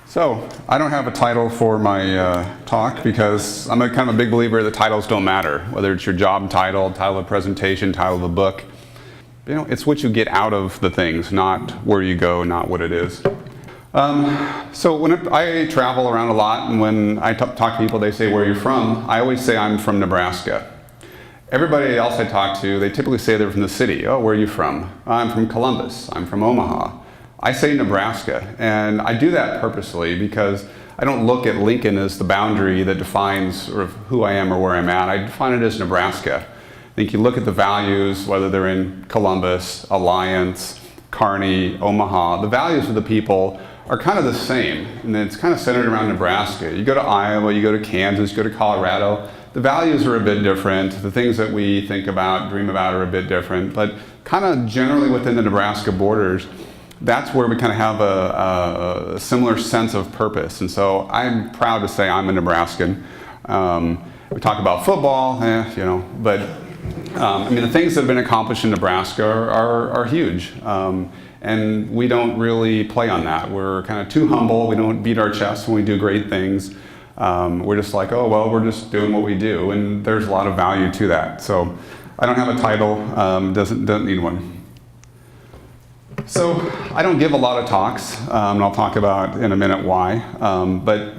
So, I don't have a title for my talk because I'm kind of a big believer that titles don't matter. Whether it's your job title, title of a presentation, title of a book. You know, it's what you get out of the things, not where you go, not what it is. So when I travel around a lot, and when I talk to people, they say, where are you from? I always say I'm from Nebraska. Everybody else I talk to, they typically say they're from the city. Oh, where are you from? I'm from Columbus. I'm from Omaha. I say Nebraska, and I do that purposely because I don't look at Lincoln as the boundary that defines sort of who I am or where I'm at. I define it as Nebraska. I think you look at the values, whether they're in Columbus, Alliance, Kearney, Omaha, the values of the people are kind of the same, and it's kind of centered around Nebraska. You go to Iowa, you go to Kansas, you go to Colorado, the values are a bit different. The things that we think about, dream about are a bit different, but kind of generally within the Nebraska borders, that's where we kind of have a similar sense of purpose. And so I'm proud to say I'm a Nebraskan. We talk about football, you know, but I mean, the things that have been accomplished in Nebraska are huge. And we don't really play on that. We're kind of too humble. We don't beat our chests when we do great things. We're just like, oh, well, we're just doing what we do. And there's a lot of value to that. So I don't have a title, doesn't need one. So I don't give a lot of talks, and I'll talk about in a minute why. But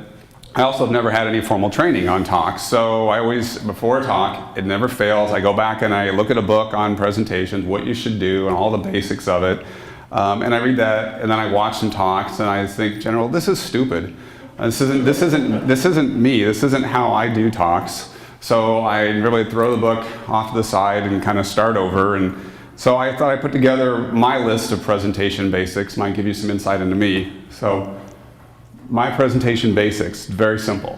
I also have never had any formal training on talks. So I always, before a talk, it never fails. I go back and I look at a book on presentations, what you should do, and all the basics of it. And I read that, and then I watch some talks, and I think, General, this is stupid. This isn't me. This isn't how I do talks. So I really throw the book off to the side and kind of start over. And so I thought I'd put together my list of presentation basics. Might give you some insight into me. So my presentation basics, very simple.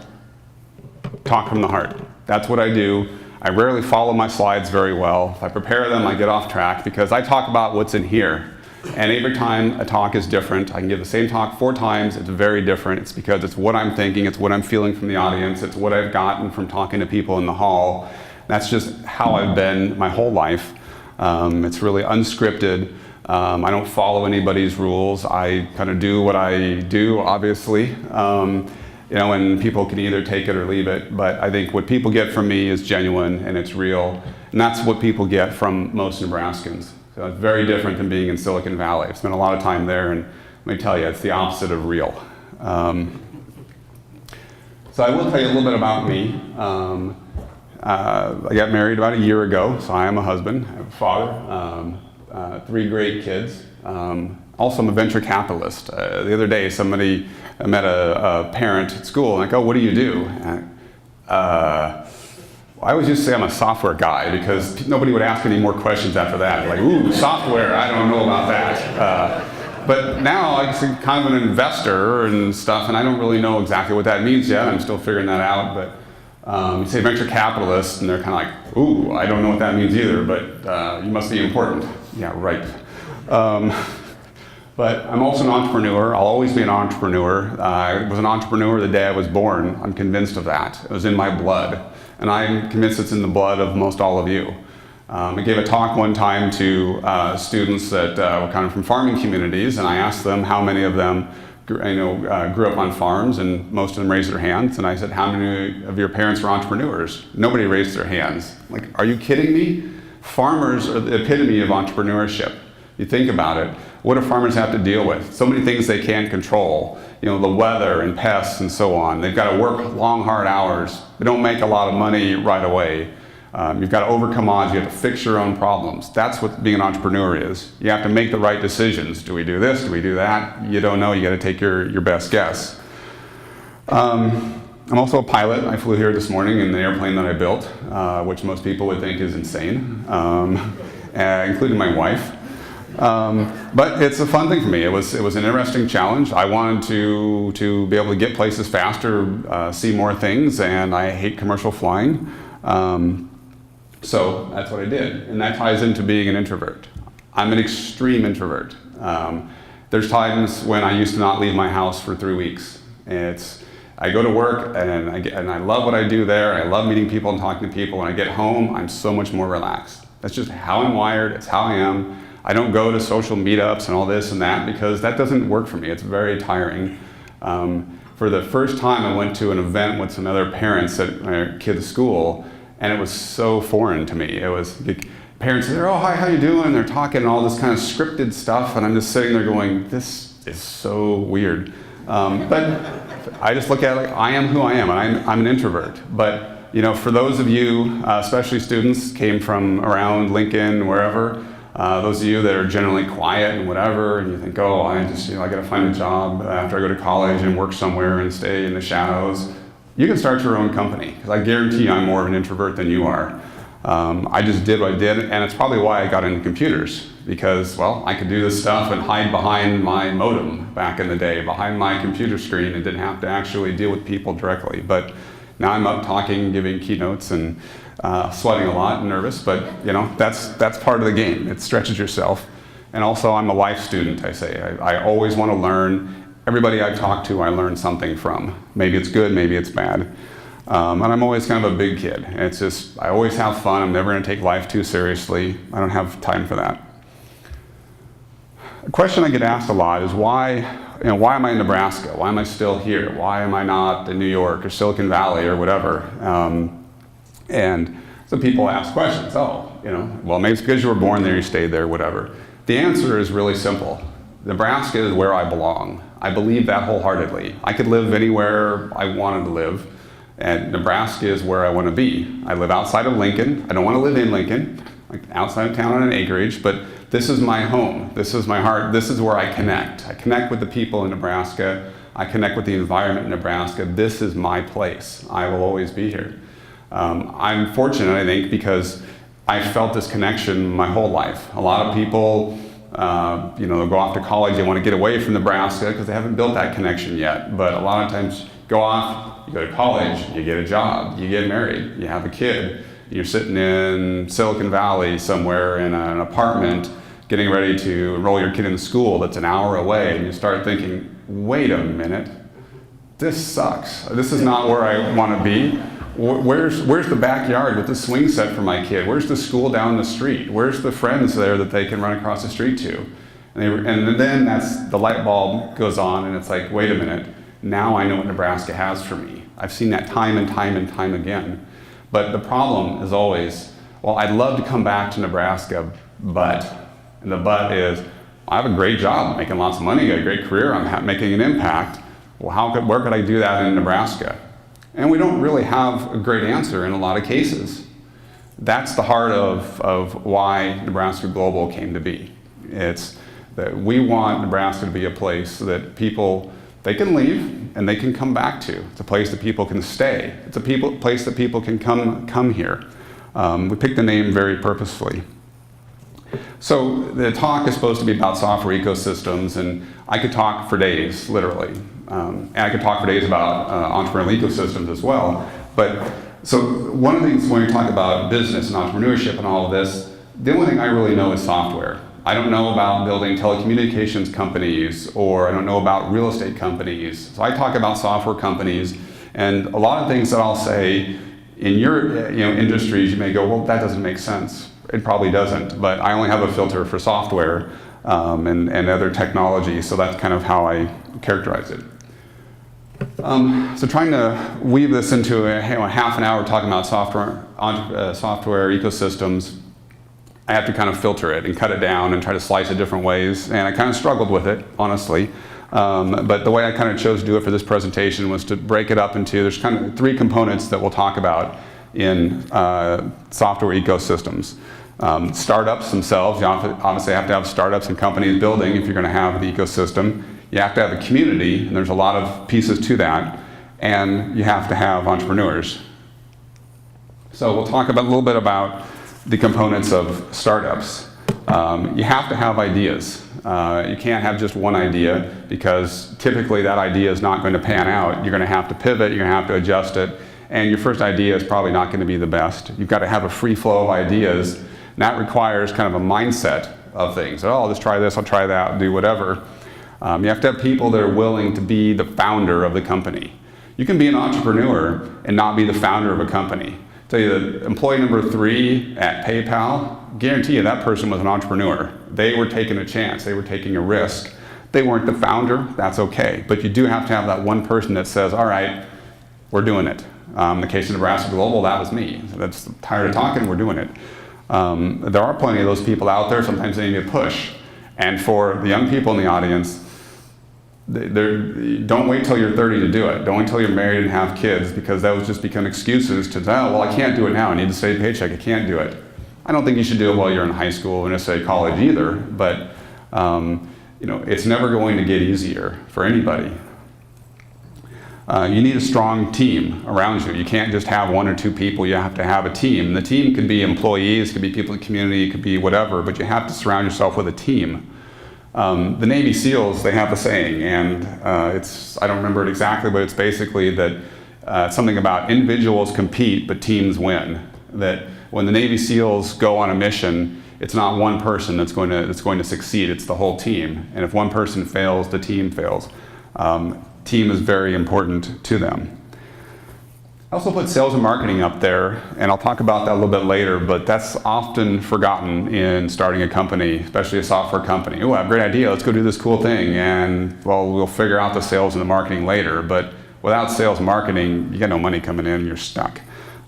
Talk from the heart. That's what I do. I rarely follow my slides very well. If I prepare them, I get off track because I talk about what's in here. And every time a talk is different. I can give the same talk 4 times. It's very different. It's because it's what I'm thinking. It's what I'm feeling from the audience. It's what I've gotten from talking to people in the hall. That's just how I've been my whole life. It's really unscripted. I don't follow anybody's rules. I kind of do what I do, obviously. You know, and people can either take it or leave it. But I think what people get from me is genuine and it's real. And that's what people get from most Nebraskans. So it's very different than being in Silicon Valley. I've spent a lot of time there, and let me tell you, it's the opposite of real. So I will tell you a little bit about me. I got married about a year ago, so I am a husband, I have a father, 3 great kids. Also, I'm a venture capitalist. The other day, I met a parent at school, and I go, what do you do? I always just say I'm a software guy because nobody would ask any more questions after that. Like, ooh, software, I don't know about that. But now I'm kind of an investor and stuff, and I don't really know exactly what that means yet. I'm still figuring that out. But you say venture capitalist, and they're kind of like, ooh, I don't know what that means either, but you must be important. Yeah, right. But I'm also an entrepreneur. I'll always be an entrepreneur. I was an entrepreneur the day I was born. I'm convinced of that. It was in my blood. And I'm convinced it's in the blood of most all of you. I gave a talk one time to students that were kind of from farming communities, and I asked them how many of them grew up on farms, and most of them raised their hands. And I said, how many of your parents were entrepreneurs? Nobody raised their hands. Like, are you kidding me? Farmers are the epitome of entrepreneurship. You think about it, what do farmers have to deal with? So many things they can't control. You know, the weather and pests and so on. They've got to work long, hard hours. They don't make a lot of money right away. You've got to overcome odds. You have to fix your own problems. That's what being an entrepreneur is. You have to make the right decisions. Do we do this? Do we do that? You don't know. You got to take your best guess. I'm also a pilot. I flew here this morning in the airplane that I built, which most people would think is insane, including my wife. But it's a fun thing for me. It was an interesting challenge. I wanted to be able to get places faster, see more things, and I hate commercial flying. So that's what I did, and that ties into being an introvert. I'm an extreme introvert. There's times when I used to not leave my house for 3 weeks. I go to work and I love what I do there. I love meeting people and talking to people. When I get home, I'm so much more relaxed. That's just how I'm wired. It's how I am. I don't go to social meetups and all this and that because that doesn't work for me. It's very tiring. For the first time, I went to an event with some other parents at my kids' school, and it was so foreign to me. It was parents there, oh, hi, how you doing? They're talking all this kind of scripted stuff, and I'm just sitting there going, this is so weird. But I just look at it like, I am who I am, and I'm an introvert. But for those of you, especially students, came from around Lincoln, wherever, those of you that are generally quiet and whatever, and you think, oh, I gotta find a job after I go to college and work somewhere and stay in the shadows, you can start your own company, because I guarantee you I'm more of an introvert than you are. I just did what I did, and it's probably why I got into computers, because, well, I could do this stuff and hide behind my modem back in the day, behind my computer screen, and didn't have to actually deal with people directly. But now I'm up talking, giving keynotes, and sweating a lot and nervous, but that's part of the game. It stretches yourself. And also, I'm a life student, I say. I always want to learn. Everybody I talk to, I learn something from. Maybe it's good, maybe it's bad. And I'm always kind of a big kid. It's just, I always have fun. I'm never going to take life too seriously. I don't have time for that. A question I get asked a lot is why am I in Nebraska? Why am I still here? Why am I not in New York or Silicon Valley or whatever? And so people ask questions. Oh, well, maybe it's because you were born there, you stayed there, whatever. The answer is really simple. Nebraska is where I belong. I believe that wholeheartedly. I could live anywhere I wanted to live. And Nebraska is where I want to be. I live outside of Lincoln. I don't want to live in Lincoln, like outside of town on an acreage, but this is my home. This is my heart. This is where I connect. I connect with the people in Nebraska. I connect with the environment in Nebraska. This is my place. I will always be here. I'm fortunate, I think, because I felt this connection my whole life. A lot of people, they'll go off to college. They want to get away from Nebraska because they haven't built that connection yet. But a lot of times, go off, you go to college, you get a job, you get married, you have a kid, you're sitting in Silicon Valley somewhere in an apartment getting ready to enroll your kid in school that's an hour away, and you start thinking, wait a minute, this sucks. This is not where I want to be. Where's the backyard with the swing set for my kid? Where's the school down the street? Where's the friends there that they can run across the street to? And then the light bulb goes on, and it's like, wait a minute, now I know what Nebraska has for me. I've seen that time and time and time again. But the problem is always, well, I'd love to come back to Nebraska, and the but is, I have a great job, making lots of money, got a great career, I'm making an impact. Well, where could I do that in Nebraska? And we don't really have a great answer in a lot of cases. That's the heart of why Nebraska Global came to be. It's that we want Nebraska to be a place that people, they can leave and they can come back to. It's a place that people can stay. It's a place that people can come here. We picked the name very purposefully. So the talk is supposed to be about software ecosystems, and I could talk for days, literally. And I could talk for days about entrepreneurial ecosystems as well. But so one of the things when we talk about business and entrepreneurship and all of this, the only thing I really know is software. I don't know about building telecommunications companies, or I don't know about real estate companies. So I talk about software companies, and a lot of things that I'll say in your industries, you may go, well, that doesn't make sense. It probably doesn't, but I only have a filter for software and other technology, so that's kind of how I characterize it. So trying to weave this into a half an hour talking about software ecosystems, I have to kind of filter it and cut it down and try to slice it different ways, and I kind of struggled with it, honestly. But the way I kind of chose to do it for this presentation was to break it up into, there's kind of 3 components that we'll talk about in software ecosystems. Startups themselves, you obviously have to have startups and companies building if you're going to have the ecosystem. You have to have a community, and there's a lot of pieces to that, and you have to have entrepreneurs. So we'll talk a little bit about the components of startups. You have to have ideas. You can't have just one idea, because typically that idea is not going to pan out. You're going to have to pivot, you're going to have to adjust it, and your first idea is probably not going to be the best. You've got to have a free flow of ideas, and that requires kind of a mindset of things. Oh, I'll just try this, I'll try that, do whatever. You have to have people that are willing to be the founder of the company. You can be an entrepreneur and not be the founder of a company. Tell you that employee number 3 at PayPal, guarantee you that person was an entrepreneur. They were taking a chance, they were taking a risk. They weren't the founder, that's okay. But you do have to have that one person that says, all right, we're doing it. In the case of Nebraska Global, that was me. That's tired of talking, we're doing it. There are plenty of those people out there, sometimes they need a push. And for the young people in the audience, don't wait till you're 30 to do it. Don't wait till you're married and have kids, because that would just become excuses to say, oh, well, I can't do it now. I need to save a paycheck. I can't do it. I don't think you should do it while you're in high school or necessarily college either, but it's never going to get easier for anybody. You need a strong team around you. You can't just have 1 or 2 people. You have to have a team. And the team could be employees, could be people in the community, it could be whatever, but you have to surround yourself with a team. The Navy SEALs, they have a saying, and I don't remember it exactly, but it's basically that something about individuals compete, but teams win. That when the Navy SEALs go on a mission, it's not one person that's going to succeed, it's the whole team. And if one person fails, the team fails. Team is very important to them. I also put sales and marketing up there, and I'll talk about that a little bit later, but that's often forgotten in starting a company, especially a software company. Oh, I have a great idea, let's go do this cool thing, and well, we'll figure out the sales and the marketing later, but without sales and marketing, you got no money coming in, you're stuck.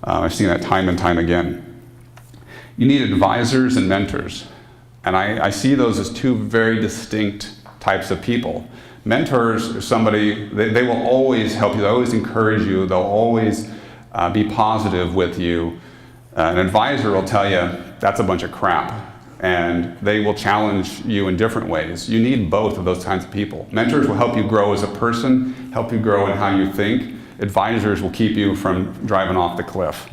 I've seen that time and time again. You need advisors and mentors, and I see those as 2 very distinct types of people. Mentors are somebody, they will always help you, they'll always encourage you, they'll always be positive with you. An advisor will tell you, that's a bunch of crap, and they will challenge you in different ways. You need both of those kinds of people. Mentors will help you grow as a person, help you grow in how you think. Advisors will keep you from driving off the cliff.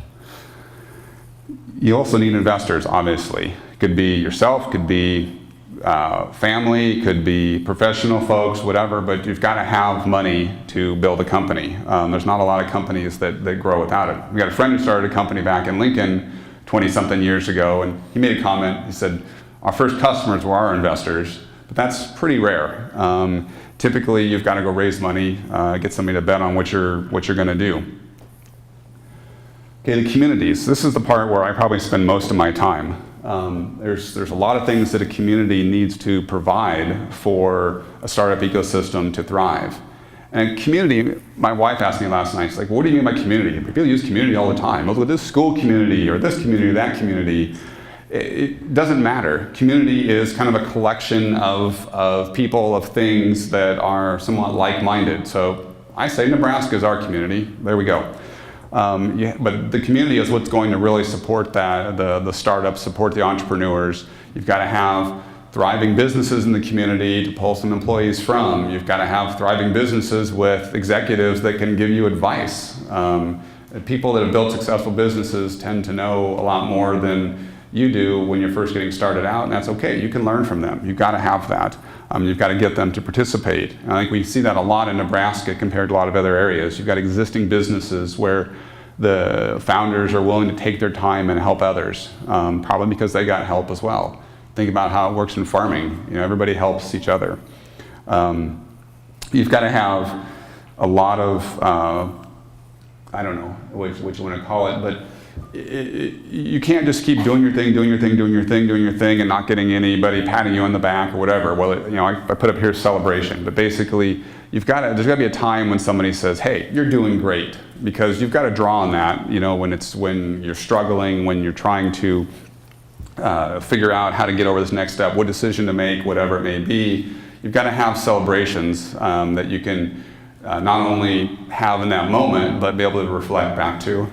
You also need investors, obviously. It could be yourself, could be family, could be professional folks, whatever, but you've got to have money to build a company. There's not a lot of companies that grow without it. We got a friend who started a company back in Lincoln 20-something years ago, and he made a comment. He said, our first customers were our investors, but that's pretty rare. Typically, you've got to go raise money, get somebody to bet on what you're going to do. Okay, the communities. This is the part where I probably spend most of my time. There's a lot of things that a community needs to provide for a startup ecosystem to thrive. And community, my wife asked me last night, she's like, what do you mean by community? People use community all the time. Well, this school community or this community or that community, it doesn't matter. Community is kind of a collection of people, of things that are somewhat like-minded. So I say Nebraska is our community. There we go. But the community is what's going to really support that, the startups, support the entrepreneurs. You've got to have thriving businesses in the community to pull some employees from. You've got to have thriving businesses with executives that can give you advice. People that have built successful businesses tend to know a lot more than you do when you're first getting started out, and that's okay. You can learn from them. You've got to have that. You've got to get them to participate. And I think we see that a lot in Nebraska compared to a lot of other areas. You've got existing businesses where the founders are willing to take their time and help others, probably because they got help as well. Think about how it works in farming. Everybody helps each other. You've got to have a lot of, I don't know what you want to call it, but you can't just keep doing your thing, and not getting anybody patting you on the back or whatever. Well, I put up here celebration, but basically, there's got to be a time when somebody says, "Hey, you're doing great," because you've got to draw on that. When you're struggling, when you're trying to figure out how to get over this next step, what decision to make, whatever it may be. You've got to have celebrations that you can not only have in that moment, but be able to reflect back to.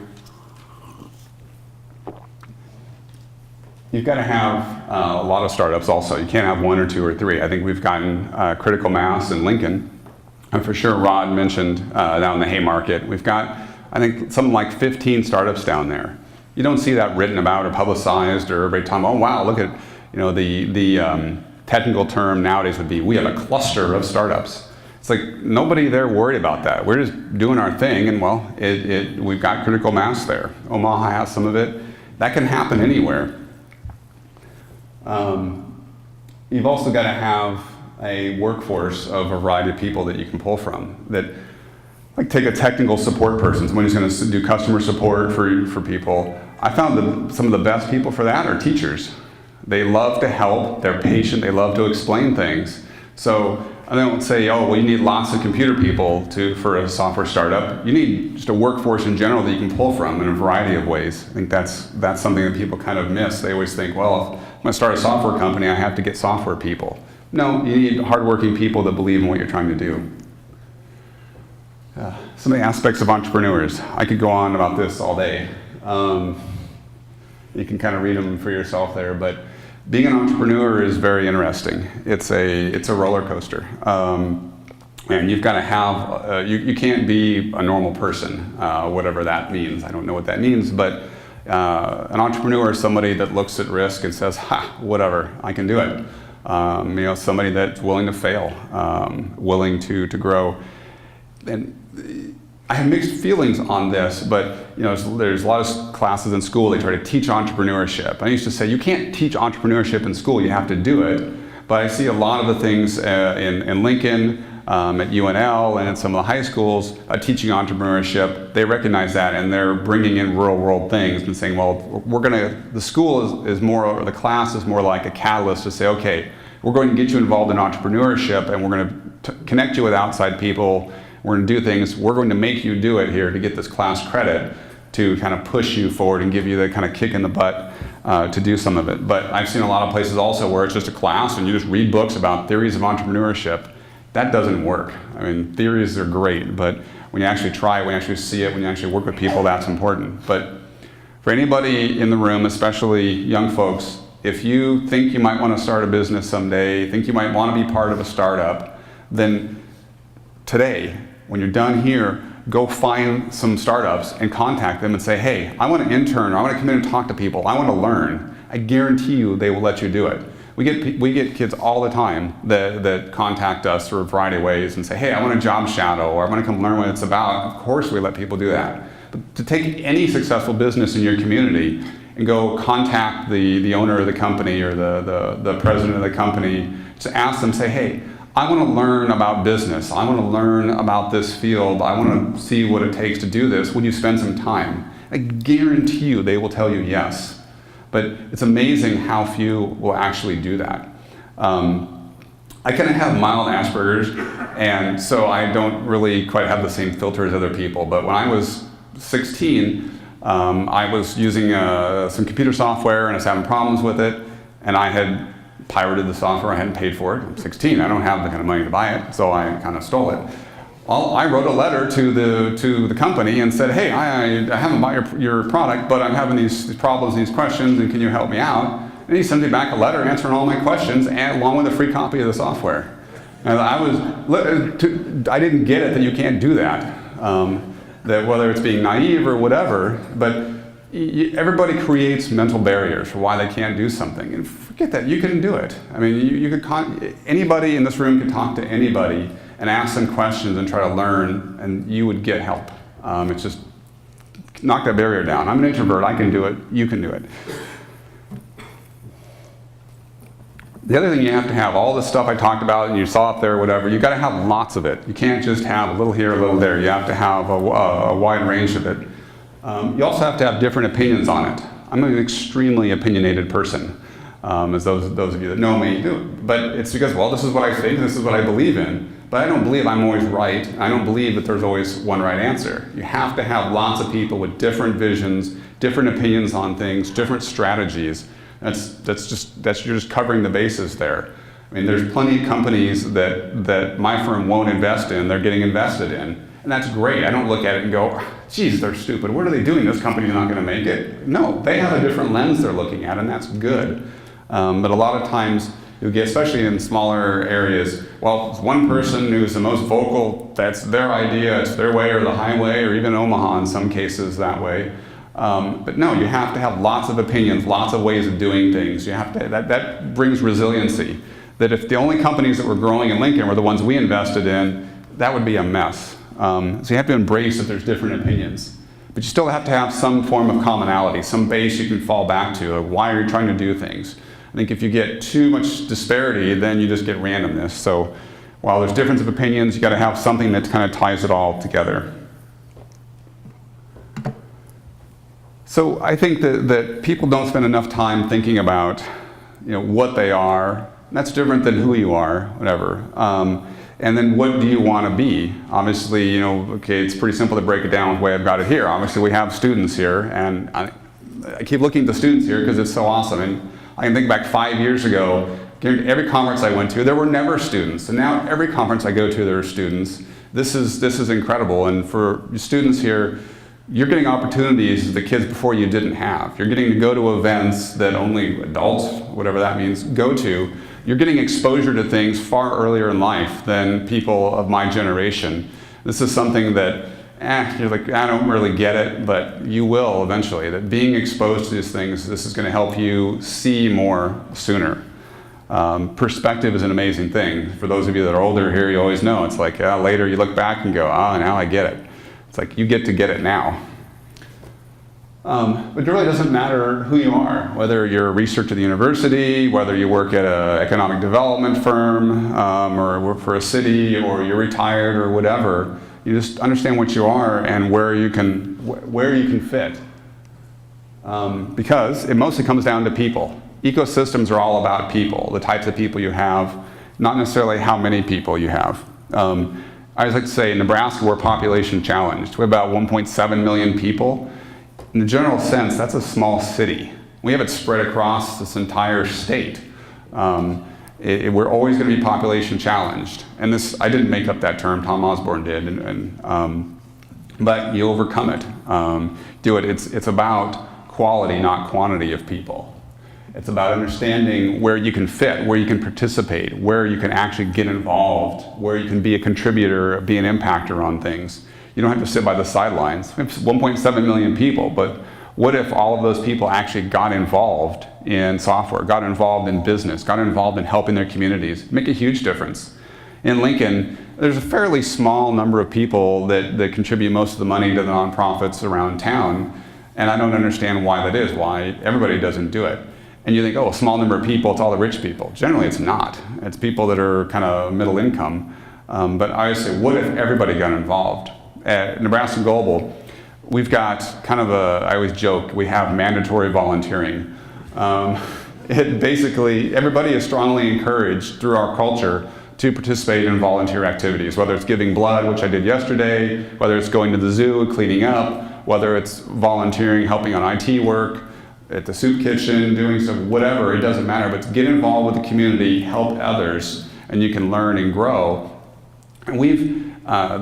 You've got to have a lot of startups also. You can't have 1 or 2 or 3. I think we've gotten critical mass in Lincoln. And for sure, Rod mentioned down in the Haymarket. We've got, I think, something like 15 startups down there. You don't see that written about or publicized or everybody talking, oh wow, look at, the technical term nowadays would be, we have a cluster of startups. It's like, nobody there worried about that. We're just doing our thing, and well, we've got critical mass there. Omaha has some of it. That can happen anywhere. You've also got to have a workforce of a variety of people that you can pull from. That like take a technical support person, someone who's going to do customer support for people. I found that some of the best people for that are teachers. They love to help, they're patient, they love to explain things. So I don't say, oh, well, you need lots of computer people for a software startup. You need just a workforce in general that you can pull from in a variety of ways. I think that's something that people kind of miss. They always think, well, if I'm going to start a software company, I have to get software people. No, you need hardworking people that believe in what you're trying to do. Some of the aspects of entrepreneurs. I could go on about this all day. You can kind of read them for yourself there, but being an entrepreneur is very interesting. It's a roller coaster. And you've got to have, you can't be a normal person, whatever that means. I don't know what that means, but an entrepreneur is somebody that looks at risk and says, ha, whatever, I can do it. Somebody that's willing to fail, willing to grow. And I have mixed feelings on this, but there's a lot of classes in school, they try to teach entrepreneurship. I used to say, you can't teach entrepreneurship in school, you have to do it. But I see a lot of the things in Lincoln, at UNL, and in some of the high schools teaching entrepreneurship. They recognize that, and they're bringing in real world things and saying, well, the school is more, or the class is more like a catalyst to say, okay, we're going to get you involved in entrepreneurship, and we're going to connect you with outside people. We're going to do things, we're going to make you do it here to get this class credit to kind of push you forward and give you the kind of kick in the butt to do some of it. But I've seen a lot of places also where it's just a class and you just read books about theories of entrepreneurship. That doesn't work. I mean, theories are great, but when you actually try it, when you actually see it, when you actually work with people, that's important. But for anybody in the room, especially young folks, if you think you might want to start a business someday, think you might want to be part of a startup, then today, when you're done here, go find some startups and contact them and say, hey, I want to intern, or I want to come in and talk to people, I want to learn. I guarantee you they will let you do it. We get kids all the time that contact us through a variety of ways and say, hey, I want to job shadow, or I want to come learn what it's about. Of course we let people do that. But to take any successful business in your community and go contact the owner of the company or the president of the company, to ask them, say, hey, I want to learn about business. I want to learn about this field. I want to see what it takes to do this. Would you spend some time? I guarantee you they will tell you yes. But it's amazing how few will actually do that. I kind of have mild Asperger's, and so I don't really quite have the same filter as other people. But when I was 16, I was using some computer software and I was having problems with it, and I had pirated the software. I hadn't paid for it. I'm 16. I don't have the kind of money to buy it, so I kind of stole it. Well, I wrote a letter to the company and said, hey, I haven't bought your product, but I'm having these problems, these questions, and can you help me out? And he sent me back a letter answering all my questions, and along with a free copy of the software. And I didn't get it that you can't do that, that whether it's being naive or whatever, but everybody creates mental barriers for why they can't do something. And forget that, you can do it. I mean, anybody in this room can talk to anybody and ask them questions and try to learn, and you would get help. It's just knock that barrier down. I'm an introvert, I can do it, you can do it. The other thing you have to have, all the stuff I talked about and you saw up there, whatever, you got to have lots of it. You can't just have a little here, a little there. You have to have a wide range of it. You also have to have different opinions on it. I'm an extremely opinionated person, as those of you that know me do. But it's because, well, this is what I think, this is what I believe in. But I don't believe I'm always right. I don't believe that there's always one right answer. You have to have lots of people with different visions, different opinions on things, different strategies. You're just covering the bases there. I mean, there's plenty of companies that my firm won't invest in, they're getting invested in. And that's great. I don't look at it and go, geez, they're stupid. What are they doing? This company's not going to make it. No, they have a different lens they're looking at, and that's good. But a lot of times, you'll get, especially in smaller areas, well, it's one person who's the most vocal, that's their idea, it's their way or the highway, or even Omaha in some cases that way. But no, you have to have lots of opinions, lots of ways of doing things. You have to, that brings resiliency. That if the only companies that were growing in Lincoln were the ones we invested in, that would be a mess. So you have to embrace that there's different opinions. But you still have to have some form of commonality, some base you can fall back to. Like, why are you trying to do things? I think if you get too much disparity, then you just get randomness. So while there's difference of opinions, you got to have something that kind of ties it all together. So I think that people don't spend enough time thinking about, what they are. That's different than who you are, whatever. And then what do you want to be? Obviously, okay, it's pretty simple to break it down the way I've got it here. Obviously, we have students here, and I keep looking at the students here because it's so awesome. And I can think back 5 years ago, every conference I went to, there were never students. And now every conference I go to, there are students. This is incredible. And for students here, you're getting opportunities the kids before you didn't have. You're getting to go to events that only adults, whatever that means, go to. You're getting exposure to things far earlier in life than people of my generation. This is something that, you're like, I don't really get it, but you will eventually. That being exposed to these things, this is going to help you see more sooner. Perspective is an amazing thing. For those of you that are older here, you always know. It's like later you look back and go, now I get it. It's like you get to get it now. But it really doesn't matter who you are, whether you're a researcher at the university, whether you work at an economic development firm, or work for a city, or you're retired or whatever. You just understand what you are and where you can fit. Because it mostly comes down to people. Ecosystems are all about people, the types of people you have, not necessarily how many people you have. I always like to say in Nebraska, we're population challenged. We have about 1.7 million people. In the general sense, that's a small city. We have it spread across this entire state. We're always going to be population challenged. And this, I didn't make up that term, Tom Osborne did. But you overcome it. It's about quality, not quantity of people. It's about understanding where you can fit, where you can participate, where you can actually get involved, where you can be a contributor, be an impactor on things. You don't have to sit by the sidelines. We have 1.7 million people, but what if all of those people actually got involved in software, got involved in business, got involved in helping their communities? Make a huge difference. In Lincoln, there's a fairly small number of people that contribute most of the money to the nonprofits around town, and I don't understand why that is, why everybody doesn't do it. And you think, a small number of people, it's all the rich people. Generally, it's not. It's people that are kind of middle income. But I always say, what if everybody got involved? At Nebraska Global, we've got I always joke, we have mandatory volunteering. Basically, everybody is strongly encouraged through our culture to participate in volunteer activities, whether it's giving blood, which I did yesterday, whether it's going to the zoo, cleaning up, whether it's volunteering, helping on IT work, at the soup kitchen, doing some whatever, it doesn't matter, but get involved with the community, help others, and you can learn and grow. And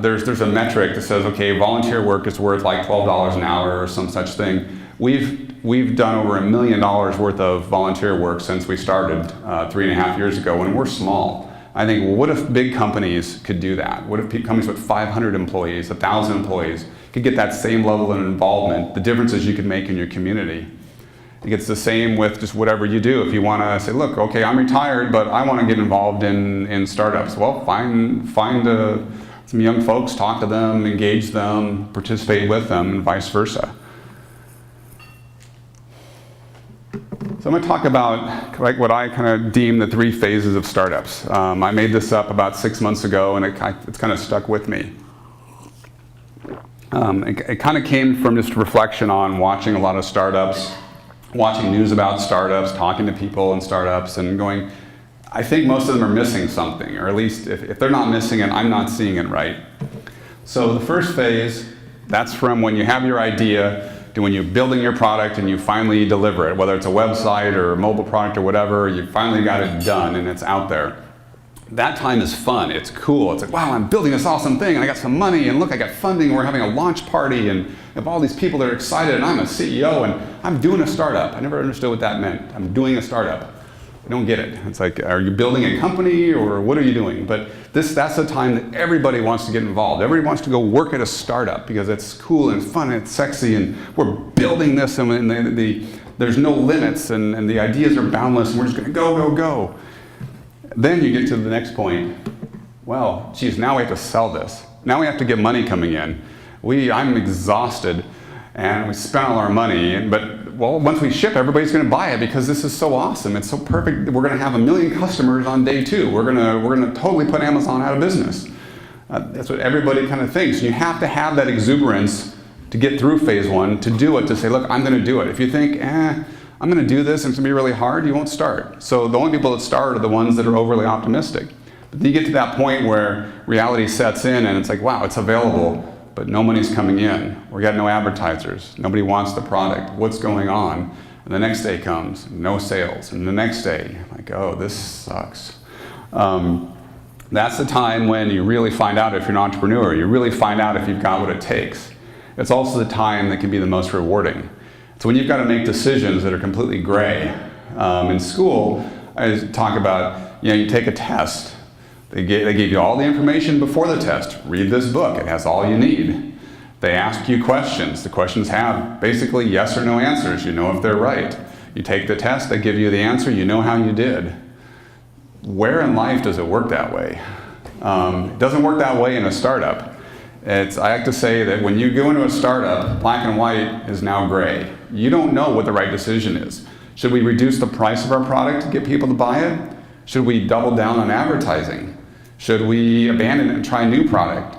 there's a metric that says, okay, volunteer work is worth like $12 an hour or some such thing. We've done over $1 million worth of volunteer work since we started 3.5 years ago, and we're small. I think, well, what if big companies could do that? What if companies with 500 employees, 1,000 employees, could get that same level of involvement, the differences you could make in your community? It's the same with just whatever you do. If you want to say, look, okay, I'm retired, but I want to get involved in startups. Well, find some young folks, talk to them, engage them, participate with them, and vice versa. So I'm going to talk about what I kind of deem the 3 phases of startups. I made this up about 6 months ago, and it's kind of stuck with me. It kind of came from just reflection on watching a lot of startups, watching news about startups, talking to people in startups, and going, I think most of them are missing something, or at least if they're not missing it, I'm not seeing it right. So the first phase, that's from when you have your idea to when you're building your product and you finally deliver it, whether it's a website or a mobile product or whatever, you finally got it done and it's out there. That time is fun, it's cool, it's like, wow, I'm building this awesome thing and I got some money and look, I got funding, we're having a launch party and have all these people that are excited and I'm a CEO and I'm doing a startup. I never understood what that meant. I'm doing a startup. I don't get it. It's like, are you building a company or what are you doing? But that's the time that everybody wants to get involved. Everybody wants to go work at a startup because it's cool and fun and it's sexy and we're building this and there's no limits and the ideas are boundless and we're just going to go, go, go. Then you get to the next point. Well, geez, now we have to sell this. Now we have to get money coming in. I'm exhausted and we spent all our money, but well, once we ship, everybody's going to buy it because this is so awesome. It's so perfect. We're going to have 1 million customers on day 2. We're going to totally put Amazon out of business. That's what everybody kind of thinks. You have to have that exuberance to get through phase one, to do it, to say, look, I'm going to do it. If you think, I'm going to do this and it's going to be really hard, you won't start. So the only people that start are the ones that are overly optimistic. But then you get to that point where reality sets in and it's like, wow, it's available, but no money's coming in. We got no advertisers. Nobody wants the product. What's going on? And the next day comes, no sales. And the next day, like, oh, this sucks. That's the time when you really find out if you're an entrepreneur. You really find out if you've got what it takes. It's also the time that can be the most rewarding. So when you've got to make decisions that are completely gray. In school, I talk about, you take a test. They gave you all the information before the test. Read this book, it has all you need. They ask you questions. The questions have basically yes or no answers. You know if they're right. You take the test, they give you the answer, you know how you did. Where in life does it work that way? It doesn't work that way in a startup. I have to say that when you go into a startup, black and white is now gray. You don't know what the right decision is. Should we reduce the price of our product to get people to buy it? Should we double down on advertising? Should we abandon it and try a new product?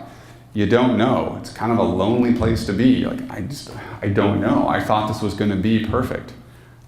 You don't know. It's kind of a lonely place to be. Like, I don't know. I thought this was going to be perfect.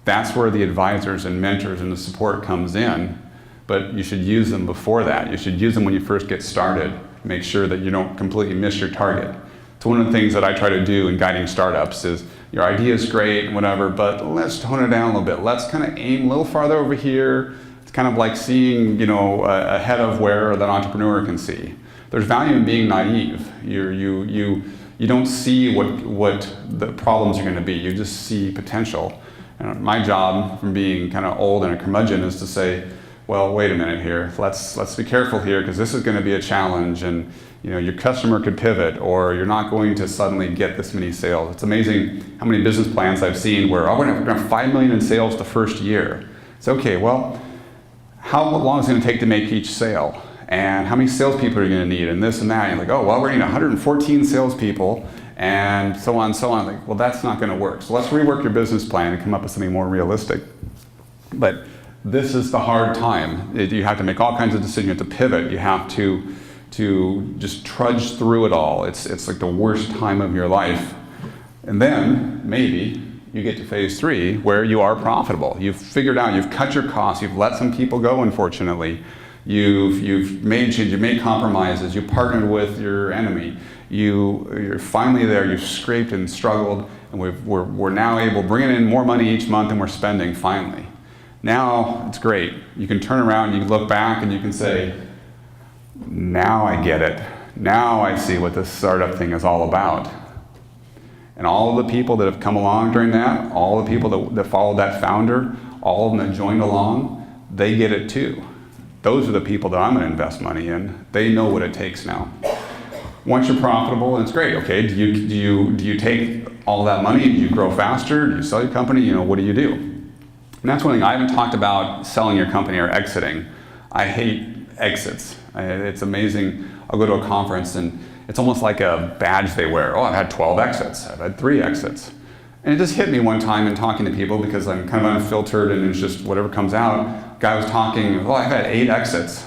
That's where the advisors and mentors and the support comes in. But you should use them before that. You should use them when you first get started. Make sure that you don't completely miss your target. So one of the things that I try to do in guiding startups is, your idea is great and whatever, but let's tone it down a little bit. Let's kind of aim a little farther over here. It's kind of like seeing, ahead of where that entrepreneur can see. There's value in being naive. You don't see what the problems are going to be. You just see potential. And my job, from being kind of old and a curmudgeon, is to say, well, wait a minute here. Let's be careful here, because this is going to be a challenge, and your customer could pivot, or you're not going to suddenly get this many sales. It's amazing how many business plans I've seen where we're going to have 5 million in sales the first year. It's okay. Well, how long is it going to take to make each sale? And how many salespeople are you going to need? And this and that. And you're like, oh, well, we're going to need 114 salespeople, and so on and so on. Like, well, that's not going to work. So let's rework your business plan and come up with something more realistic. But this is the hard time. You have to make all kinds of decisions. You have to pivot. You have to just trudge through it all. It's like the worst time of your life. And then maybe you get to phase 3 where you are profitable. You've figured out, you've cut your costs, you've let some people go, unfortunately. You've made changes, you've made compromises, you partnered with your enemy. You're finally there, you've scraped and struggled, and we're now able, bringing in more money each month than we're spending, finally. Now it's great. You can turn around, you can look back, and you can say, now I get it. Now I see what this startup thing is all about. And all of the people that have come along during that, all the people that followed that founder, all of them that joined along, they get it too. Those are the people that I'm going to invest money in. They know what it takes now. Once you're profitable, and it's great. Okay, do you take all that money? Do you grow faster? Do you sell your company? What do you do? And that's one thing. I haven't talked about selling your company or exiting. I hate exits. It's amazing. I'll go to a conference and it's almost like a badge they wear. Oh, I've had 12 exits. I've had 3 exits. And it just hit me one time in talking to people, because I'm kind of unfiltered and it's just whatever comes out. Guy was talking, oh, I've had 8 exits.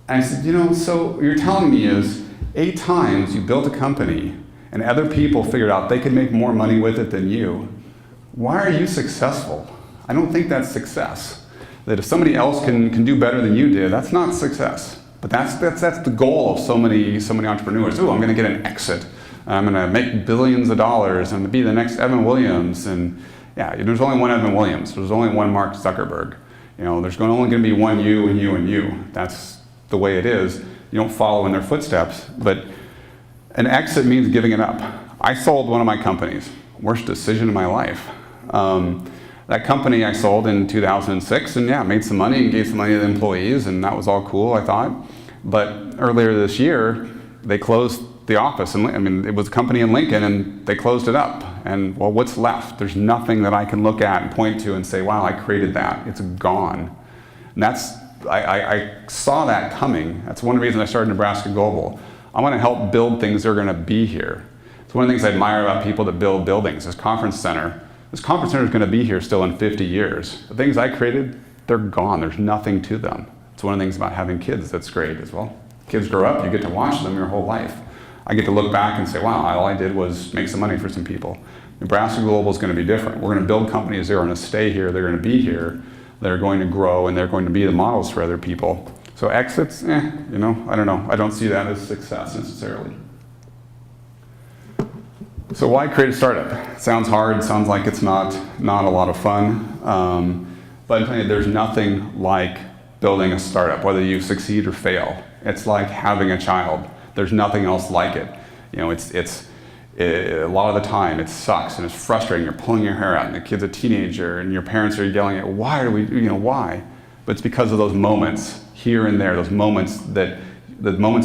And I said, so what you're telling me is 8 times you built a company and other people figured out they could make more money with it than you. Why are you successful? I don't think that's success. That if somebody else can do better than you did, that's not success. But that's the goal of so many entrepreneurs. Oh, I'm going to get an exit. I'm going to make billions of dollars. I'm going to be the next Evan Williams. And yeah, there's only one Evan Williams. There's only one Mark Zuckerberg. There's only going to be one you and you and you. That's the way it is. You don't follow in their footsteps. But an exit means giving it up. I sold one of my companies. Worst decision of my life. That company I sold in 2006, and yeah, made some money and gave some money to the employees, and that was all cool, I thought. But earlier this year, they closed the office. And it was a company in Lincoln, and they closed it up. And well, what's left? There's nothing that I can look at and point to and say, wow, I created that. It's gone. And I saw that coming. That's one of the reasons I started Nebraska Global. I want to help build things that are going to be here. It's one of the things I admire about people that build buildings. This conference center is going to be here still in 50 years. The things I created, they're gone. There's nothing to them. It's one of the things about having kids that's great as well. Kids grow up, you get to watch them your whole life. I get to look back and say, wow, all I did was make some money for some people. Nebraska Global is going to be different. We're going to build companies that are going to stay here, they're going to be here, they're going to grow, and they're going to be the models for other people. So exits, I don't know. I don't see that as success necessarily. So why create a startup? Sounds hard, sounds like it's not a lot of fun, but I'm telling you, there's nothing like building a startup, whether you succeed or fail. It's like having a child. There's nothing else like it. A lot of the time it sucks and it's frustrating. You're pulling your hair out and the kid's a teenager and your parents are yelling at, why? But it's because of those moments here and there, the moments that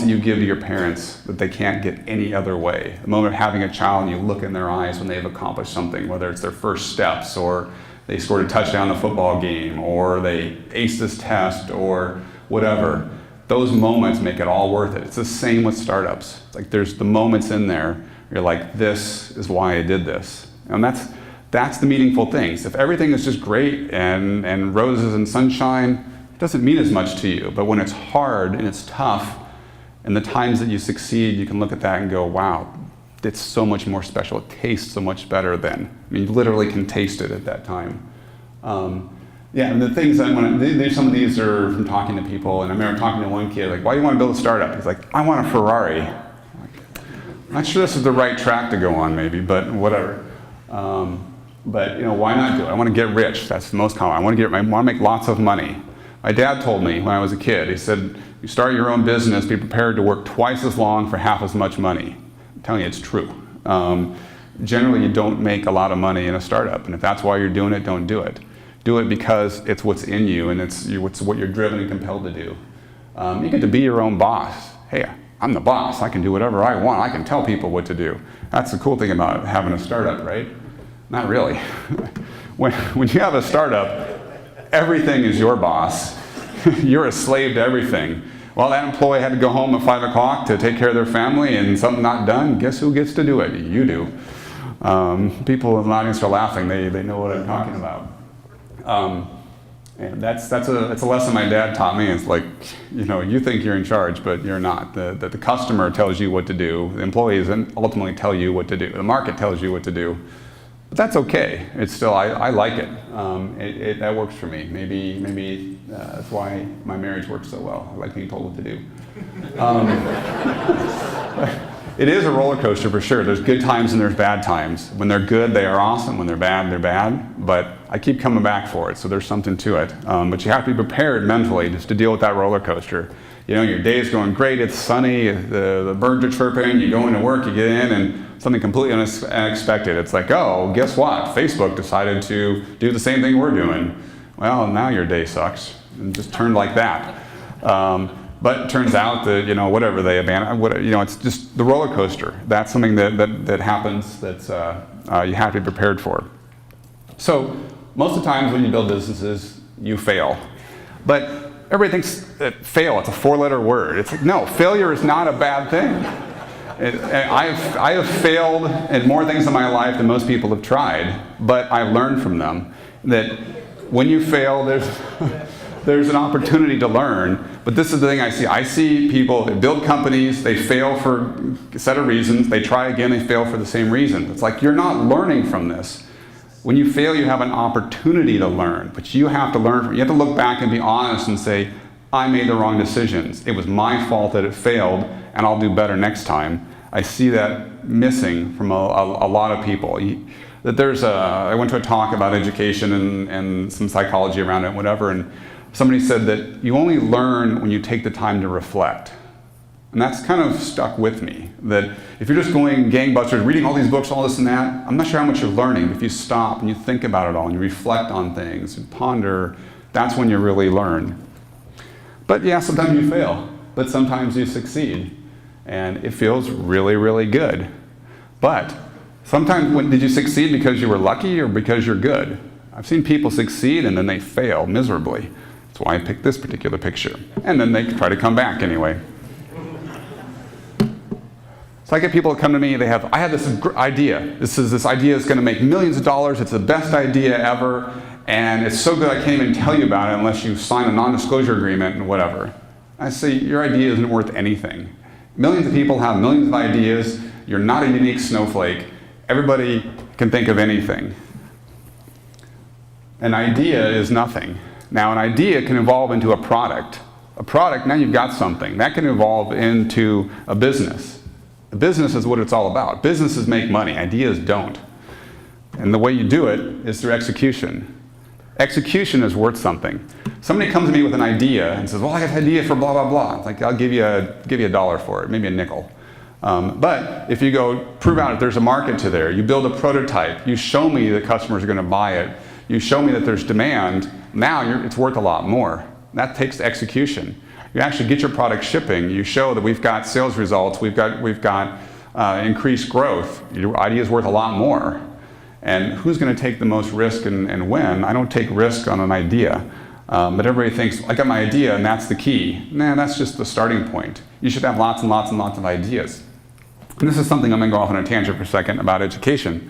you give to your parents that they can't get any other way. The moment of having a child and you look in their eyes when they've accomplished something, whether it's their first steps or they scored a touchdown in a football game or they aced this test or whatever. Those moments make it all worth it. It's the same with startups. It's like there's the moments in there, you're like, this is why I did this. And that's the meaningful things. If everything is just great and roses and sunshine, it doesn't mean as much to you. But when it's hard and it's tough, and the times that you succeed, you can look at that and go, wow, it's so much more special. It tastes so much better then. I mean, you literally can taste it at that time. And the things some of these are from talking to people, and I remember talking to one kid, like, why do you want to build a startup? He's like, I want a Ferrari. I'm not sure this is the right track to go on, maybe, but whatever. But why not do it? I want to get rich. That's the most common. I want to make lots of money. My dad told me when I was a kid, he said, you start your own business, be prepared to work twice as long for half as much money. I'm telling you, it's true. Generally, you don't make a lot of money in a startup, and if that's why you're doing it, don't do it. Do it because it's what's in you, and it's what you're driven and compelled to do. You get to be your own boss. Hey, I'm the boss. I can do whatever I want. I can tell people what to do. That's the cool thing about having a startup, right? Not really. When you have a startup, everything is your boss. You're a slave to everything. Well, that employee had to go home at 5 o'clock to take care of their family and something not done. Guess who gets to do it? You do. People in the audience are laughing. They know what I'm talking about. And that's a lesson my dad taught me. It's like, you think you're in charge, but you're not. The customer tells you what to do. The employees ultimately tell you what to do. The market tells you what to do. But that's okay. It's still, I like it. That works for me. Maybe that's why my marriage works so well. I like being told what to do. It is a roller coaster for sure. There's good times and there's bad times. When they're good, they are awesome. When they're bad, they're bad. But I keep coming back for it, so there's something to it. But you have to be prepared mentally just to deal with that roller coaster. Your day is going great, it's sunny, the birds are chirping, you go into work, you get in, and something completely unexpected. It's like, oh, guess what? Facebook decided to do the same thing we're doing. Well, now your day sucks. And just turned like that. But it turns out that, whatever they abandon, it's just the roller coaster. That's something that happens that's you have to be prepared for. So most of the times when you build businesses, you fail. But everybody thinks that fail, it's a 4-letter word. It's like, no, failure is not a bad thing. I have failed in more things in my life than most people have tried, but I learned from them that when you fail, there's an opportunity to learn. But this is the thing I see. I see people that build companies, they fail for a set of reasons, they try again, they fail for the same reason. It's like you're not learning from this. When you fail, you have an opportunity to learn, but you have to learn. You have to look back and be honest and say, I made the wrong decisions. It was my fault that it failed, and I'll do better next time. I see that missing from a lot of people. I went to a talk about education and some psychology around it and whatever, and somebody said that you only learn when you take the time to reflect. And that's kind of stuck with me, that if you're just going gangbusters, reading all these books, all this and that, I'm not sure how much you're learning. But if you stop and you think about it all and you reflect on things and ponder, that's when you really learn. But yeah, sometimes you fail, but sometimes you succeed. And it feels really, really good. But sometimes, did you succeed because you were lucky or because you're good? I've seen people succeed and then they fail miserably. That's why I picked this particular picture. And then they try to come back anyway. So I get people that come to me, I have this idea. This idea is going to make millions of dollars. It's the best idea ever. And it's so good I can't even tell you about it unless you sign a non-disclosure agreement and whatever. I say, your idea isn't worth anything. Millions of people have millions of ideas. You're not a unique snowflake. Everybody can think of anything. An idea is nothing. Now, an idea can evolve into a product. A product, now you've got something. That can evolve into a business. A business is what it's all about. Businesses make money. Ideas don't. And the way you do it is through execution. Execution is worth something. Somebody comes to me with an idea and says, well, I have an idea for blah, blah, blah. It's like, I'll give you a dollar for it, maybe a nickel. But if you go prove out if there's a market to there, you build a prototype, you show me the customers are going to buy it, you show me that there's demand, now it's worth a lot more. That takes execution. You actually get your product shipping, you show that we've got sales results, we've got increased growth, your idea is worth a lot more. And who's going to take the most risk and when? I don't take risk on an idea. But everybody thinks, I got my idea and that's the key. Nah, that's just the starting point. You should have lots and lots and lots of ideas. And this is something I'm going to go off on a tangent for a second about education.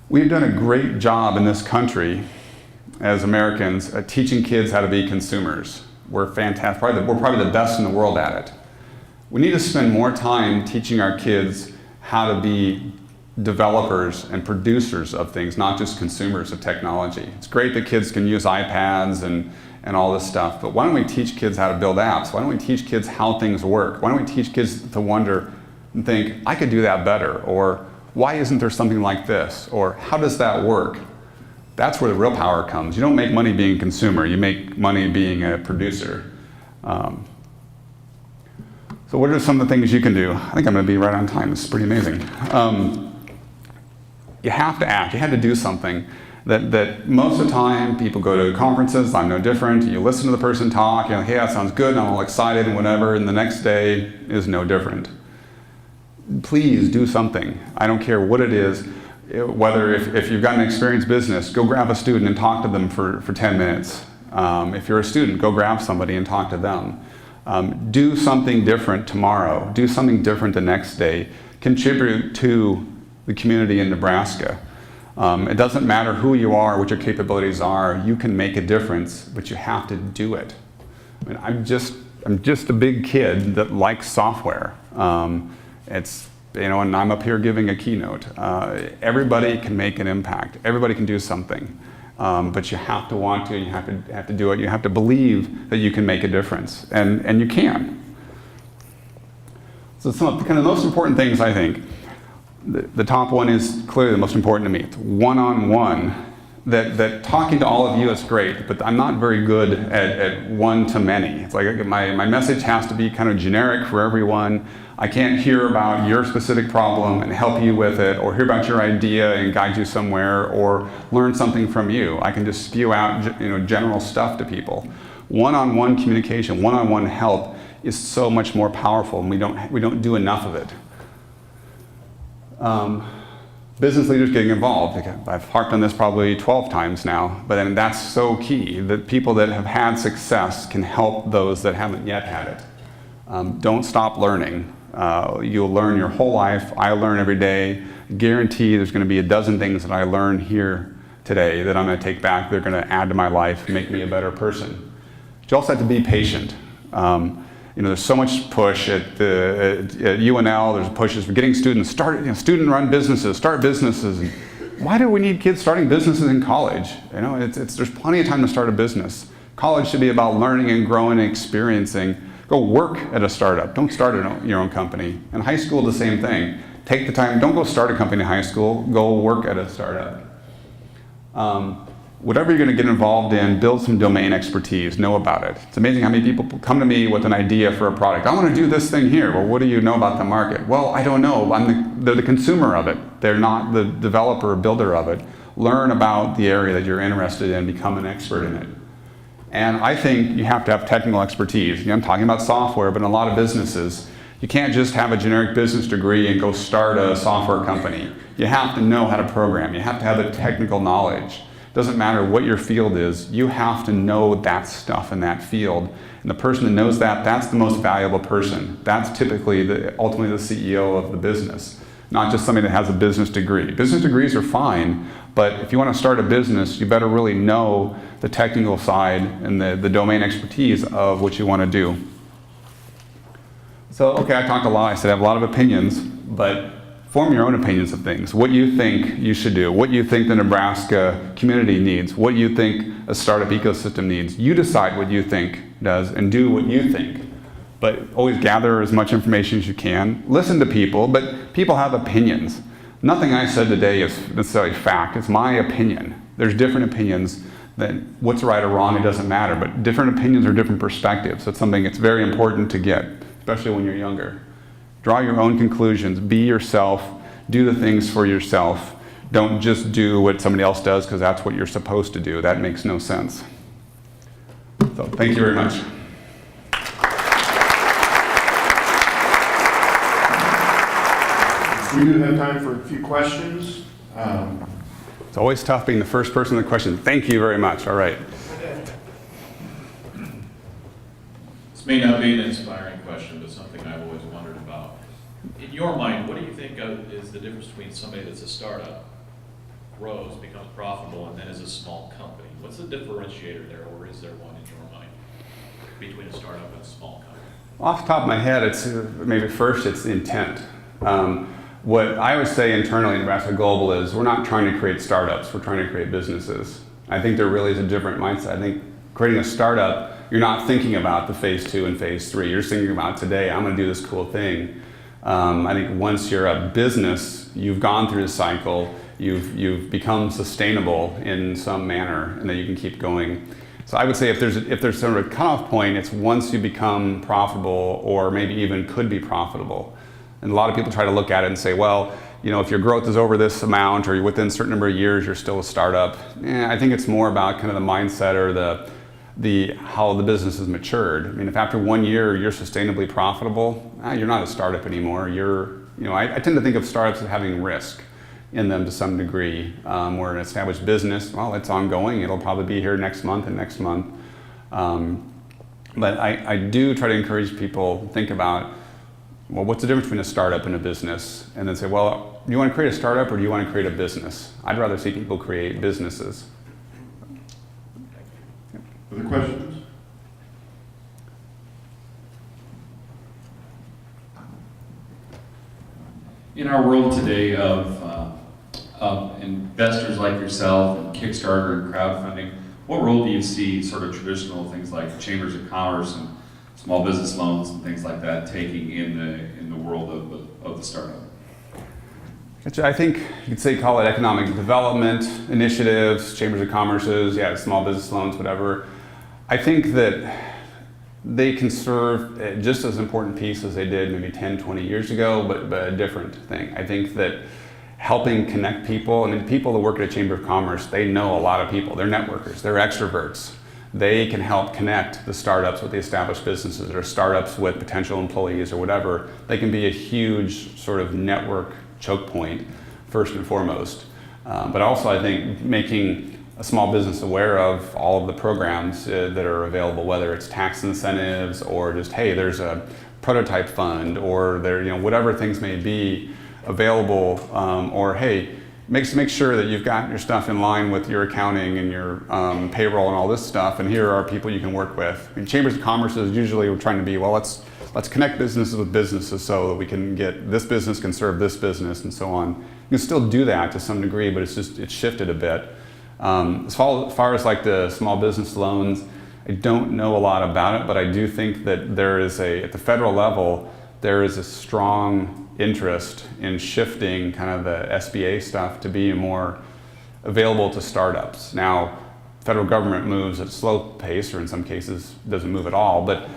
We've done a great job in this country as Americans at teaching kids how to be consumers. We're fantastic. We're probably the best in the world at it. We need to spend more time teaching our kids how to be developers and producers of things, not just consumers of technology. It's great that kids can use iPads and all this stuff, but why don't we teach kids how to build apps? Why don't we teach kids how things work? Why don't we teach kids to wonder and think, I could do that better, or why isn't there something like this, or how does that work? That's where the real power comes. You don't make money being a consumer, you make money being a producer. So what are some of the things you can do? I think I'm going to be right on time. This is pretty amazing. You have to act. You have to do something that most of the time people go to conferences. I'm no different. You listen to the person talk. You're like, hey, that sounds good. And I'm all excited and whatever. And the next day is no different. Please do something. I don't care what it is. Whether if you've got an experienced business, go grab a student and talk to them for 10 minutes. If you're a student, go grab somebody and talk to them. Do something different tomorrow. Do something different the next day. Contribute to the community in Nebraska. It doesn't matter who you are, what your capabilities are, you can make a difference, but you have to do it. I mean, I'm just a big kid that likes software. And I'm up here giving a keynote. Everybody can make an impact. Everybody can do something. But you have to want to, you have to do it. You have to believe that you can make a difference, and you can. So some of the kind of most important things, I think, the top one is clearly the most important to me. It's one-on-one. That talking to all of you is great, but I'm not very good at one-to-many. It's like my message has to be kind of generic for everyone. I can't hear about your specific problem and help you with it, or hear about your idea and guide you somewhere, or learn something from you. I can just spew out general stuff to people. One-on-one communication, one-on-one help is so much more powerful, and we don't do enough of it. Business leaders getting involved. I've harped on this probably 12 times now, but then that's so key, that people that have had success can help those that haven't yet had it. Don't stop learning. You'll learn your whole life. I learn every day. Guarantee there's going to be a dozen things that I learn here today that I'm going to take back. They're going to add to my life, make me a better person. But you also have to be patient. There's so much push at UNL. There's pushes for getting students started, student-run businesses, start businesses. And why do we need kids starting businesses in college? There's plenty of time to start a business. College should be about learning and growing and experiencing. Go work at a startup. Don't start your own company. And high school, the same thing. Take the time. Don't go start a company in high school. Go work at a startup. Whatever you're going to get involved in, build some domain expertise, know about it. It's amazing how many people come to me with an idea for a product. I want to do this thing here. Well, what do you know about the market? Well, I don't know. They're the consumer of it. They're not the developer or builder of it. Learn about the area that you're interested in, become an expert in it. And I think you have to have technical expertise. I'm talking about software, but in a lot of businesses, you can't just have a generic business degree and go start a software company. You have to know how to program. You have to have the technical knowledge. Doesn't matter what your field is, you have to know that stuff in that field. And the person that knows that, that's the most valuable person. That's typically ultimately the CEO of the business, not just somebody that has a business degree. Business degrees are fine, but if you want to start a business, you better really know the technical side and the domain expertise of what you want to do. So, okay, I talked a lot. I said I have a lot of opinions, but form your own opinions of things. What you think you should do, what you think the Nebraska community needs, what you think a startup ecosystem needs. You decide what you think does and do what you think. But always gather as much information as you can. Listen to people, but people have opinions. Nothing I said today is necessarily fact. It's my opinion. There's different opinions. That what's right or wrong, it doesn't matter. But different opinions are different perspectives. It's something that's very important to get, especially when you're younger. Draw your own conclusions. Be yourself. Do the things for yourself. Don't just do what somebody else does because that's what you're supposed to do. That makes no sense. So thank you very much. We do have time for a few questions. It's always tough being the first person to question. Thank you very much. All right. This may not be an inspiring question, but something I've always wondered about. In your mind, what do you think is the difference between somebody that's a startup, grows, becomes profitable, and then is a small company? What's the differentiator there, or is there one in your mind between a startup and a small company? Off the top of my head, it's maybe first it's intent. What I would say internally in Nebraska Global is we're not trying to create startups, we're trying to create businesses. I think there really is a different mindset. I think creating a startup, you're not thinking about the phase 2 and phase 3. You're just thinking about today, I'm going to do this cool thing. I think once you're a business, you've gone through the cycle, you've become sustainable in some manner, and then you can keep going. So I would say if there's sort of a cutoff point, it's once you become profitable or maybe even could be profitable. And a lot of people try to look at it and say, well, if your growth is over this amount or you're within a certain number of years, you're still a startup. I think it's more about kind of the mindset or the how the business has matured. I mean, if after 1 year you're sustainably profitable, you're not a startup anymore. I tend to think of startups as having risk in them to some degree. Where an established business, well, it's ongoing. It'll probably be here next month and next month. But I do try to encourage people to think about, well, what's the difference between a startup and a business? And then say, well, do you want to create a startup or do you want to create a business? I'd rather see people create businesses. Other questions? In our world today of investors like yourself and Kickstarter and crowdfunding, what role do you see sort of traditional things like chambers of commerce and small business loans and things like that taking in the world of the startup? I think you could say call it economic development initiatives, chambers of commerces, small business loans, whatever. I think that they can serve just as important piece as they did maybe 10, 20 years ago, but a different thing. I think that helping connect people, people that work at a chamber of commerce, they know a lot of people. They're networkers, they're extroverts. They can help connect the startups with the established businesses or startups with potential employees or whatever. They can be a huge sort of network choke point, first and foremost. But also I think making a small business aware of all of the programs that are available, whether it's tax incentives or just, hey, there's a prototype fund or there, whatever things may be available, or hey, make sure that you've got your stuff in line with your accounting and your payroll and all this stuff, and here are people you can work with. I mean, chambers of commerce is usually we're trying to be, well, let's connect businesses with businesses so that we can get this business can serve this business and so on. You can still do that to some degree, but it's shifted a bit. As far as like the small business loans, I don't know a lot about it, but I do think that there is at the federal level, there is a strong interest in shifting kind of the SBA stuff to be more available to startups. Now, federal government moves at a slow pace, or in some cases doesn't move at all, but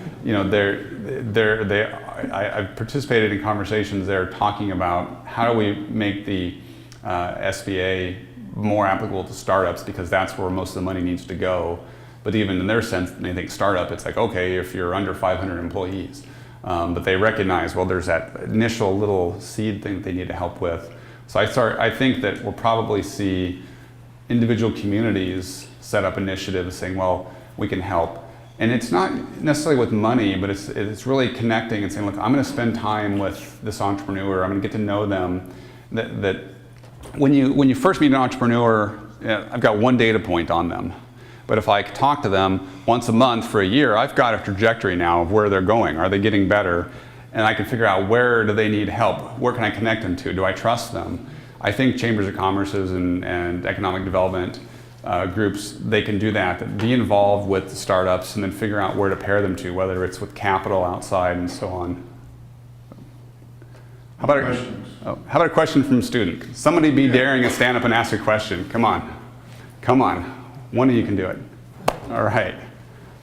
I've participated in conversations there talking about how do we make the SBA more applicable to startups, because that's where most of the money needs to go. But even in their sense, when they think startup, it's like, okay, if you're under 500 employees. But they recognize, well, there's that initial little seed thing that they need to help with. So I think that we'll probably see individual communities set up initiatives saying, well, we can help. And it's not necessarily with money, but it's really connecting and saying, look, I'm going to spend time with this entrepreneur. I'm going to get to know them. That when you first meet an entrepreneur, I've got one data point on them. But if I talk to them once a month for a year, I've got a trajectory now of where they're going. Are they getting better? and I can figure out where do they need help, where can I connect them to, do I trust them? I think chambers of commerces and economic development groups, they can do that, be involved with the startups and then figure out where to pair them to, whether it's with capital outside and so on. How about a question from a student? Somebody be daring to stand up and ask a question. Come on. Come on. One of you can do it. All right.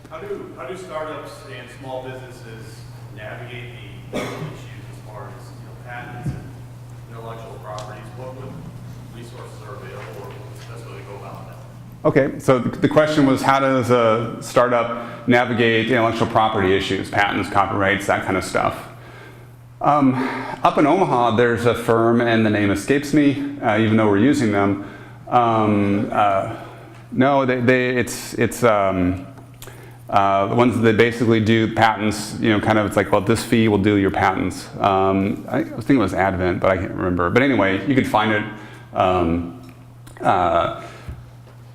How do startups and small businesses navigate the issues as far as patents and intellectual properties? What resources are available, or what's the best way to go about that? Okay, so the question was, how does a startup navigate intellectual property issues, patents, copyrights, that kind of stuff? Up in Omaha, there's a firm, and the name escapes me, even though we're using them. No, it's the ones that basically do patents. Kind of, it's like, well, this fee will do your patents. I was thinking it was Advent, but I can't remember. But anyway, you could find it. I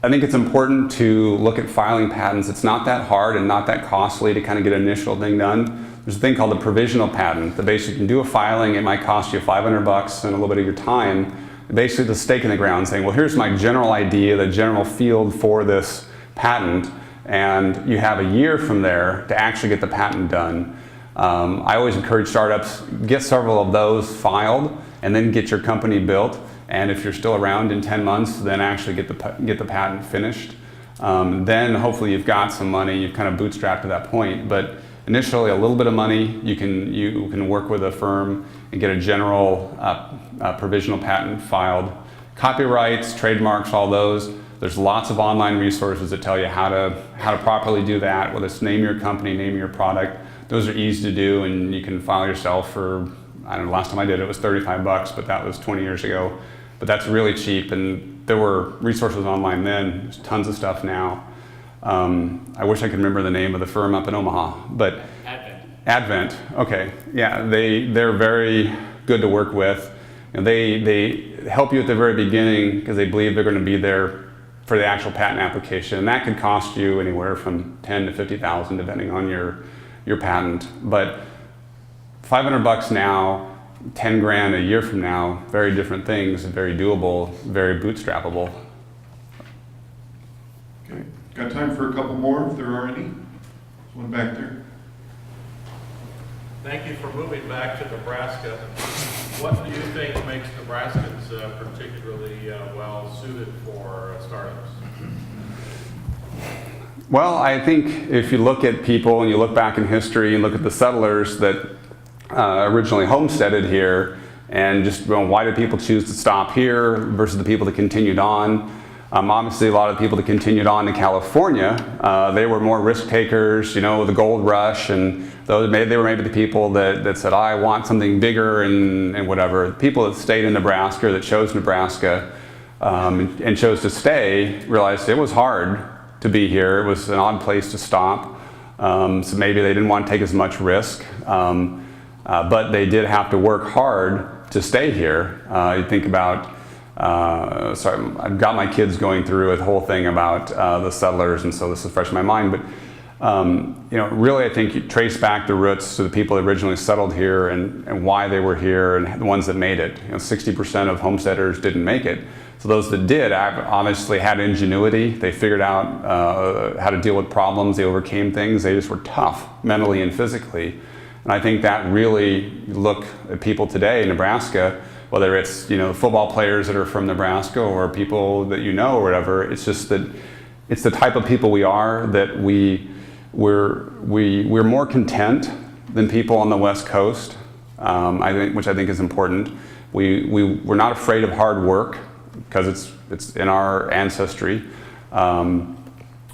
think it's important to look at filing patents. It's not that hard and not that costly to kind of get an initial thing done. There's a thing called a provisional patent. That basically you can do a filing, it might cost you $500 and a little bit of your time. Basically the stake in the ground saying, well, here's my general idea, the general field for this patent, and you have a year from there to actually get the patent done. I always encourage startups, get several of those filed and then get your company built. And if you're still around in 10 months, then actually get the patent finished. Then hopefully you've got some money, you've kind of bootstrapped to that point. But initially, a little bit of money, you can work with a firm and get a general provisional patent filed. Copyrights, trademarks, all those. There's lots of online resources that tell you how to properly do that. Whether it's name your company, name your product. Those are easy to do, and you can file yourself for, I don't know, last time I did it was $35, but that was 20 years ago. But that's really cheap, and there were resources online then. There's tons of stuff now. I wish I could remember the name of the firm up in Omaha, but Advent. Okay, yeah, they're very good to work with. They help you at the very beginning because they believe they're going to be there for the actual patent application, and that could cost you anywhere from $10,000 to $50,000 depending on your patent. But $500 now, 10 grand a year from now, very different things, very doable, very bootstrappable. Okay. Got time for a couple more if there are any? There's one back there. Thank you for moving back to Nebraska. What do you think makes Nebraskans particularly well suited for startups? Well, I think if you look at people and you look back in history and look at the settlers that originally homesteaded here, and just why did people choose to stop here versus the people that continued on? Obviously, a lot of people that continued on to California, they were more risk takers, the gold rush, and they were maybe the people that said, I want something bigger and whatever. The people that stayed in Nebraska, that chose Nebraska and chose to stay, realized it was hard to be here. It was an odd place to stop, so maybe they didn't want to take as much risk. But they did have to work hard to stay here. You think about, sorry, I've got my kids going through a whole thing about the settlers, and so this is fresh in my mind. But really, I think you trace back the roots to the people that originally settled here and why they were here, and the ones that made it. 60% of homesteaders didn't make it. So those that did obviously had ingenuity. They figured out how to deal with problems. They overcame things. They just were tough mentally and physically. And I think that really, look at people today in Nebraska, whether it's football players that are from Nebraska or people that or whatever. It's just that it's the type of people we are, that we're more content than people on the West Coast. Which I think is important. We're not afraid of hard work because it's in our ancestry. And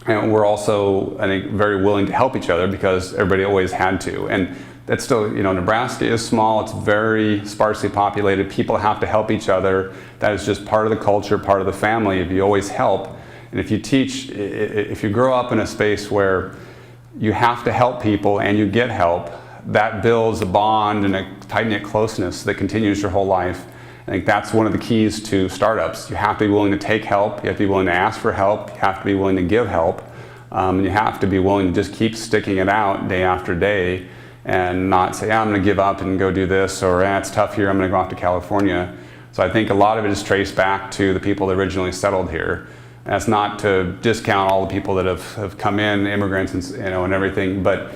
we're also, I think, very willing to help each other because everybody always had to. And that's still, Nebraska is small, it's very sparsely populated, people have to help each other. That is just part of the culture, part of the family, if you always help. And if you grow up in a space where you have to help people and you get help, that builds a bond and a tight-knit closeness that continues your whole life. I think that's one of the keys to startups. You have to be willing to take help, you have to be willing to ask for help, you have to be willing to give help, and you have to be willing to just keep sticking it out day after day. and not say, I'm going to give up and go do this, or it's tough here, I'm going to go off to California. So I think a lot of it is traced back to the people that originally settled here. And that's not to discount all the people that have come in, immigrants and, and everything, but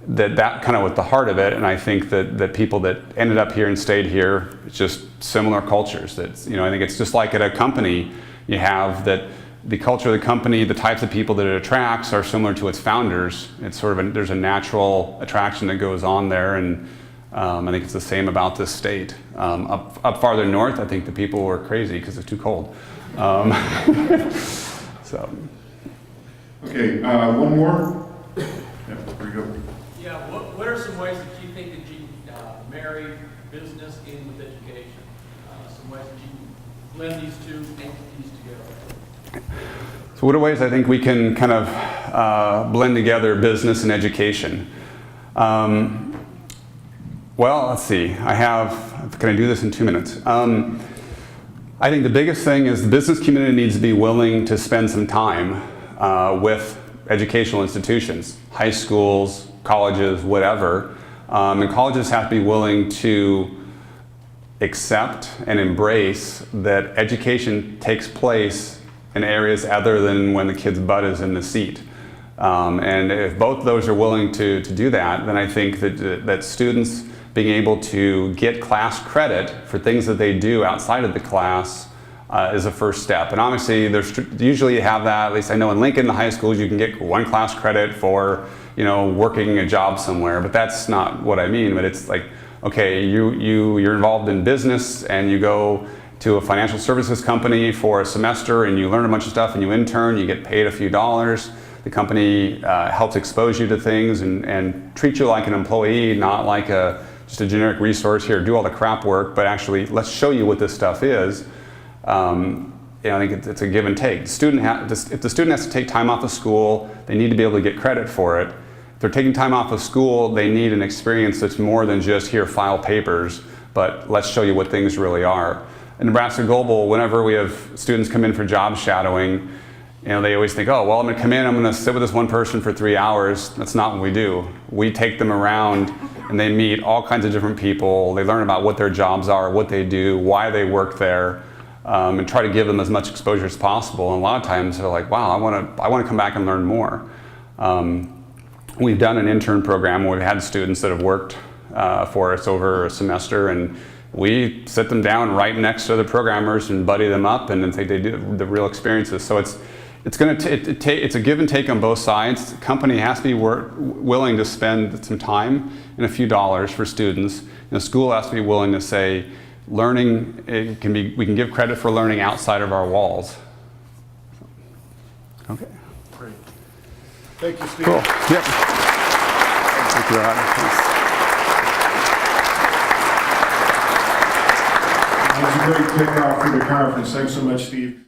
that kind of was the heart of it. And I think that people that ended up here and stayed here, it's just similar cultures. That's, I think it's just like at a company, you have that the culture of the company, the types of people that it attracts are similar to its founders. It's sort of there's a natural attraction that goes on there, and I think it's the same about this state. Up farther north, I think the people were crazy because it's too cold. So. Okay, one more. Yeah, there we go. Yeah, what are some ways that you think that you marry business in with education? Some ways that you can blend these two entities together? So what are ways I think we can kind of blend together business and education? Well, let's see. Can I do this in 2 minutes? I think the biggest thing is the business community needs to be willing to spend some time with educational institutions, high schools, colleges, whatever. And colleges have to be willing to accept and embrace that education takes place in areas other than when the kid's butt is in the seat. And if both those are willing to do that, then I think that students being able to get class credit for things that they do outside of the class is a first step. And obviously, usually you have that, at least I know in Lincoln, the high schools, you can get 1 class credit for working a job somewhere, but that's not what I mean. But it's like, okay, you're involved in business and you go to a financial services company for a semester and you learn a bunch of stuff and you intern, you get paid a few dollars. The company helps expose you to things and treat you like an employee, not like just a generic resource here, do all the crap work, but actually let's show you what this stuff is. I think it's a give and take. If the student has to take time off of school, they need to be able to get credit for it. If they're taking time off of school, they need an experience that's more than just here, file papers, but let's show you what things really are. In Nebraska Global, whenever we have students come in for job shadowing, they always think, oh, well, I'm going to come in, I'm going to sit with this one person for 3 hours. That's not what we do. We take them around and they meet all kinds of different people. They learn about what their jobs are, what they do, why they work there, and try to give them as much exposure as possible. And a lot of times they're like, wow, I want to come back and learn more. We've done an intern program where we've had students that have worked for us over a semester, and we sit them down right next to the programmers and buddy them up and then they do the real experiences. So it's a give and take on both sides. The company has to be willing to spend some time and a few dollars for students. The school has to be willing to say, learning, we can give credit for learning outside of our walls. Okay. Great. Thank you, Steve. Cool. Yep. Thank you, Rod. Thanks. That was a great kickoff for the conference. Thanks so much, Steve.